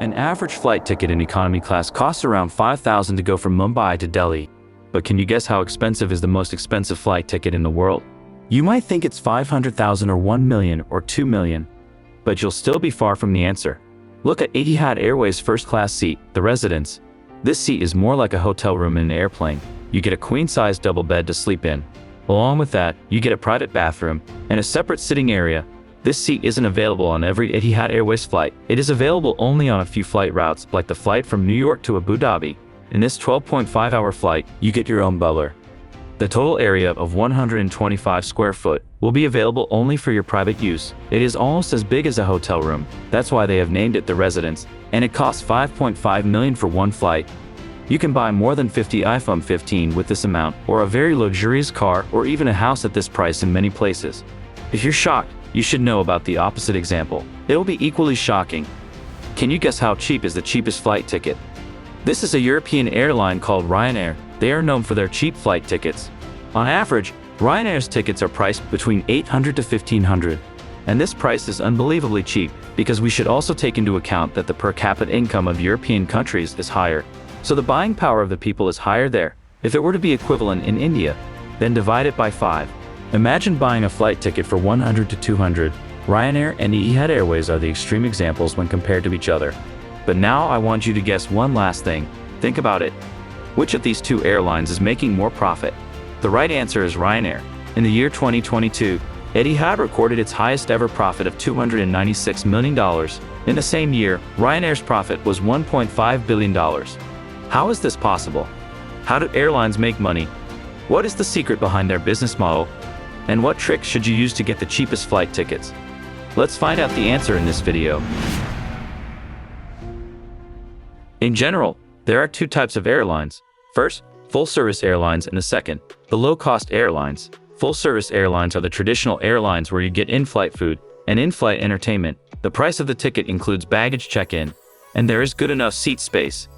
An average flight ticket in economy class costs around $5,000 to go from Mumbai to Delhi. But can you guess how expensive is the most expensive flight ticket in the world? You might think it's $500,000 or $1 million or $2 million, but you'll still be far from the answer. Look at Etihad Airways first class seat, the Residence. This seat is more like a hotel room in an airplane. You get a queen-size double bed to sleep in. Along with that, you get a private bathroom and a separate sitting area. This seat isn't available on every Etihad Airways flight. It is available only on a few flight routes, like the flight from New York to Abu Dhabi. In this 12.5-hour flight, you get your own butler. The total area of 125 square foot will be available only for your private use. It is almost as big as a hotel room. That's why they have named it the Residence, and it costs $5.5 million for one flight. You can buy more than 50 iPhone 15 with this amount, or a very luxurious car, or even a house at this price in many places. If you're shocked, you should know about the opposite example. It'll be equally shocking. Can you guess how cheap is the cheapest flight ticket? This is a European airline called Ryanair. They are known for their cheap flight tickets. On average, Ryanair's tickets are priced between $800 to $1,500. And this price is unbelievably cheap because we should also take into account that the per capita income of European countries is higher. So the buying power of the people is higher there. If it were to be equivalent in India, then divide it by 5. Imagine buying a flight ticket for $100 to $200. Ryanair and Etihad Airways are the extreme examples when compared to each other. But now I want you to guess one last thing. Think about it. Which of these two airlines is making more profit? The right answer is Ryanair. In the year 2022, Etihad recorded its highest ever profit of $296 million. In the same year, Ryanair's profit was $1.5 billion. How is this possible? How do airlines make money? What is the secret behind their business model? And what tricks should you use to get the cheapest flight tickets? Let's find out the answer in this video. In general, there are two types of airlines. First, full-service airlines, and the second, the low-cost airlines. Full-service airlines are the traditional airlines where you get in-flight food and in-flight entertainment. The price of the ticket includes baggage check-in, and there is good enough seat space.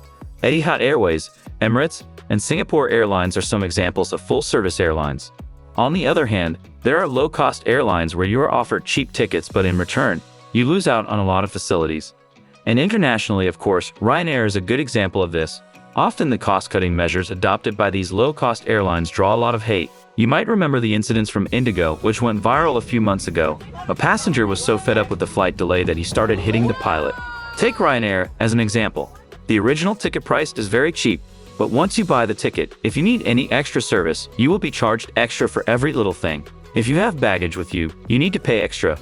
Etihad Airways, Emirates, and Singapore Airlines are some examples of full-service airlines. On the other hand, there are low-cost airlines where you are offered cheap tickets, but in return, you lose out on a lot of facilities. And internationally, of course, Ryanair is a good example of this. Often the cost-cutting measures adopted by these low-cost airlines draw a lot of hate. You might remember the incidents from Indigo, which went viral a few months ago. A passenger was so fed up with the flight delay that he started hitting the pilot. Take Ryanair as an example. The original ticket price is very cheap, but once you buy the ticket, if you need any extra service, you will be charged extra for every little thing. If you have baggage with you, you need to pay extra.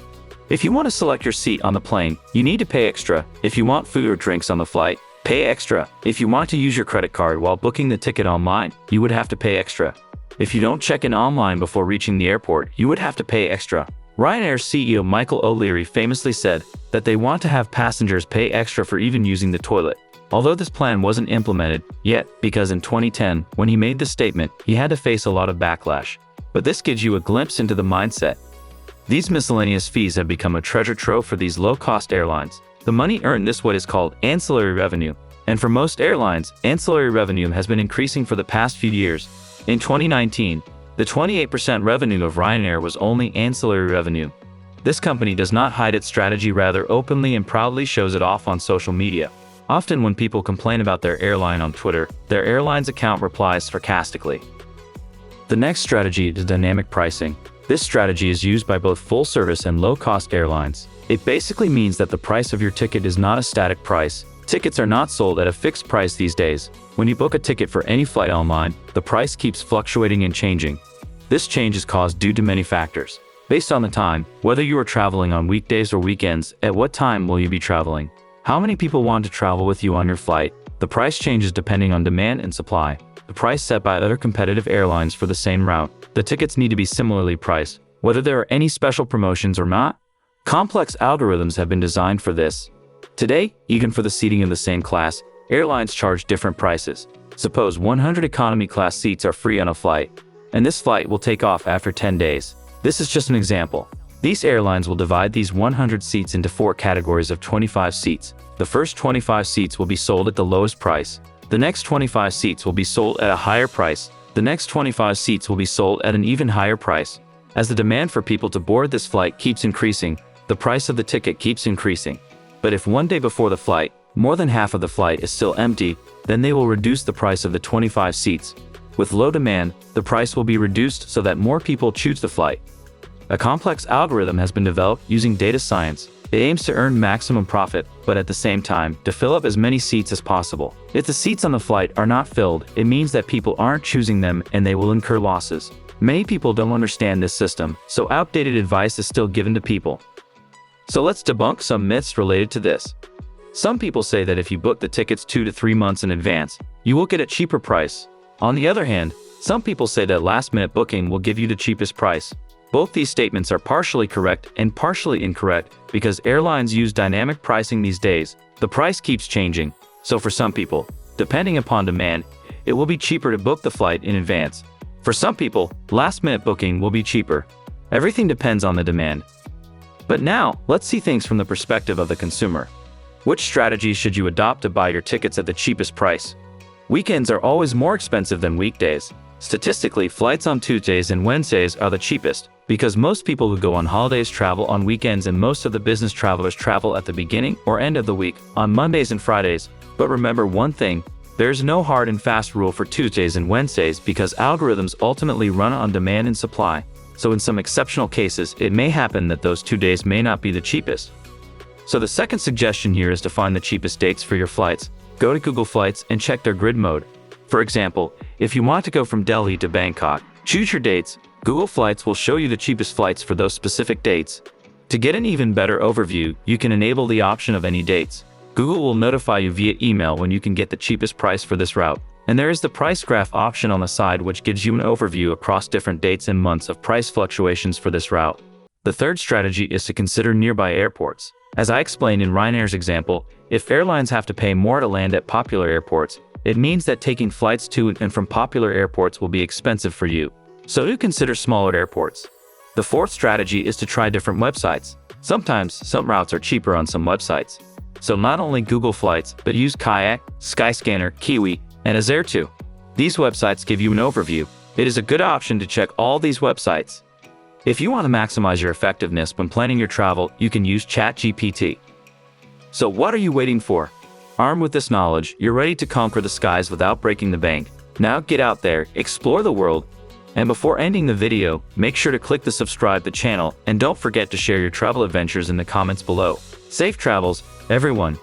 If you want to select your seat on the plane, you need to pay extra. If you want food or drinks on the flight, pay extra. If you want to use your credit card while booking the ticket online, you would have to pay extra. If you don't check in online before reaching the airport, you would have to pay extra. Ryanair's CEO Michael O'Leary famously said that they want to have passengers pay extra for even using the toilet. Although this plan wasn't implemented yet, because in 2010, when he made this statement, he had to face a lot of backlash. But this gives you a glimpse into the mindset. These miscellaneous fees have become a treasure trove for these low-cost airlines. The money earned is what is called ancillary revenue. And for most airlines, ancillary revenue has been increasing for the past few years. In 2019, the 28% revenue of Ryanair was only ancillary revenue. This company does not hide its strategy, rather openly and proudly shows it off on social media. Often when people complain about their airline on Twitter, their airline's account replies sarcastically. The next strategy is dynamic pricing. This strategy is used by both full-service and low-cost airlines. It basically means that the price of your ticket is not a static price. Tickets are not sold at a fixed price these days. When you book a ticket for any flight online, the price keeps fluctuating and changing. This change is caused due to many factors. Based on the time, whether you are traveling on weekdays or weekends, at what time will you be traveling? How many people want to travel with you on your flight? The price changes depending on demand and supply. The price set by other competitive airlines for the same route. The tickets need to be similarly priced, whether there are any special promotions or not. Complex algorithms have been designed for this. Today, even for the seating in the same class, airlines charge different prices. Suppose 100 economy class seats are free on a flight, and this flight will take off after 10 days. This is just an example. These airlines will divide these 100 seats into 4 categories of 25 seats. The first 25 seats will be sold at the lowest price. The next 25 seats will be sold at a higher price. The next 25 seats will be sold at an even higher price. As the demand for people to board this flight keeps increasing, the price of the ticket keeps increasing. But if one day before the flight, more than half of the flight is still empty, then they will reduce the price of the 25 seats. With low demand, the price will be reduced so that more people choose the flight. A complex algorithm has been developed using data science. It aims to earn maximum profit, but at the same time, to fill up as many seats as possible. If the seats on the flight are not filled, it means that people aren't choosing them and they will incur losses. Many people don't understand this system, so outdated advice is still given to people. So let's debunk some myths related to this. Some people say that if you book the tickets 2 to 3 months in advance, you will get a cheaper price. On the other hand, some people say that last-minute booking will give you the cheapest price. Both these statements are partially correct and partially incorrect because airlines use dynamic pricing these days. The price keeps changing, so for some people, depending upon demand, it will be cheaper to book the flight in advance. For some people, last-minute booking will be cheaper. Everything depends on the demand. But now, let's see things from the perspective of the consumer. Which strategies should you adopt to buy your tickets at the cheapest price? Weekends are always more expensive than weekdays. Statistically, flights on Tuesdays and Wednesdays are the cheapest, because most people who go on holidays travel on weekends and most of the business travelers travel at the beginning or end of the week, on Mondays and Fridays. But remember one thing, there's no hard and fast rule for Tuesdays and Wednesdays because algorithms ultimately run on demand and supply. So in some exceptional cases, it may happen that those 2 days may not be the cheapest. So the second suggestion here is to find the cheapest dates for your flights. Go to Google Flights and check their grid mode. For example, if you want to go from Delhi to Bangkok, choose your dates. Google Flights will show you the cheapest flights for those specific dates. To get an even better overview, you can enable the option of any dates. Google will notify you via email when you can get the cheapest price for this route. And there is the price graph option on the side which gives you an overview across different dates and months of price fluctuations for this route. The third strategy is to consider nearby airports. As I explained in Ryanair's example, if airlines have to pay more to land at popular airports, it means that taking flights to and from popular airports will be expensive for you. So do consider smaller airports. The fourth strategy is to try different websites. Sometimes, some routes are cheaper on some websites. So not only Google Flights, but use Kayak, Skyscanner, Kiwi, and Azar too. These websites give you an overview. It is a good option to check all these websites. If you want to maximize your effectiveness when planning your travel, you can use ChatGPT. So what are you waiting for? Armed with this knowledge, you're ready to conquer the skies without breaking the bank. Now get out there, explore the world. And before ending the video, make sure to click the subscribe the channel and don't forget to share your travel adventures in the comments below. Safe travels, everyone.